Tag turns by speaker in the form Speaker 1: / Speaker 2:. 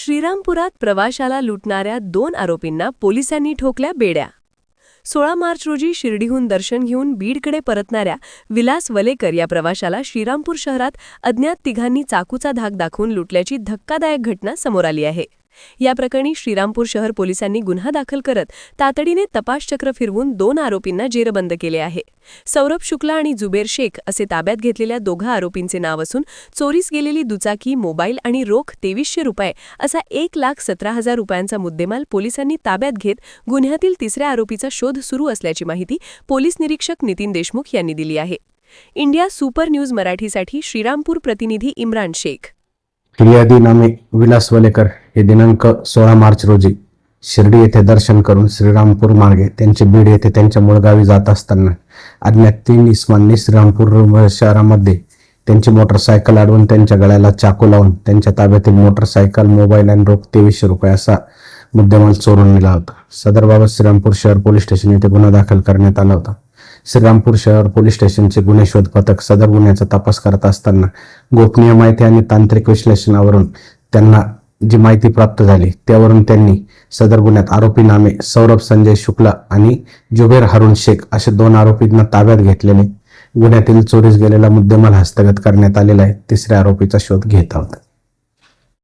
Speaker 1: श्रीरामपुरात प्रवाशाला लुटणाऱ्या 2 आरोपींना पोलिसांनी ठोकल्या बेड्या। 16 मार्च रोजी शिर्डीहून दर्शन घेऊन बीडकडे परतणाऱ्या विलास वलेकर या प्रवाशाला श्रीरामपूर शहरात अज्ञात तिघांनी चाकूचा धाक दाखवून लुटल्याची धक्कादायक घटना समोर आली आहे। या प्रकरणी श्रीरामपूर शहर पोलिसांनी गुन्हा दाखल करत तातडीने तपासचक्र फिरवून 2 आरोपींना जेरबंद केले आहे। सौरभ शुक्ला आणि जुबेर शेख असे ताब्यात घेतलेल्या दोघा आरोपींचे नाव असून चोरीस गेलेली दुचाकी, मोबाईल आणि रोख 2300 रुपये असा 1,17,000 रुपयांचा मुद्देमाल पोलिसांनी ताब्यात घेत गुन्ह्यातील तिसऱ्या आरोपीचा शोध सुरू असल्याची माहिती पोलीस निरीक्षक नितीन देशमुख यांनी दिली आहे। इंडिया सुपर न्यूज मराठीसाठी श्रीरामपूर प्रतिनिधी इम्रान शेख।
Speaker 2: फिर्यादी नामे विलास वलेकर हे दिनांक 16 मार्च रोजी शिर्डी येथे दर्शन करून श्रीरामपूर मार्गे त्यांचे बीड येथे त्यांच्या मूळ गावी जात असताना अज्ञात 3 इसमांनी श्रीरामपूर शहरामध्ये त्यांची मोटरसायकल अडवून त्यांच्या गळ्याला चाकू लावून त्यांच्या ताब्यातील मोटरसायकल, मोबाईल आणि रोख 2300 रुपये असा मुद्देमाल चोरून नेला होता। सदरबाबत श्रीरामपूर शहर पोलीस स्टेशन येथे गुन्हा दाखल करण्यात आला होता। श्रीरामपूर शहर पोलीस स्टेशनचे गुन्हे शोध पथक सदर गुन्ह्याचा तपास करत असताना गोपनीय माहिती आणि तांत्रिक विश्लेषणावरून त्यांना जी माहिती प्राप्त झाली त्यावरून त्यांनी सदर गुन्ह्यात आरोपी नामे सौरभ संजय शुक्ला आणि जुबेर हारून शेख असे 2 आरोपींना ताब्यात घेतलेले गुन्ह्यातील चोरीस गेलेला मुद्देमाल हस्तगत करण्यात आलेला आहे। तिसऱ्या आरोपीचा शोध घेत आहोत।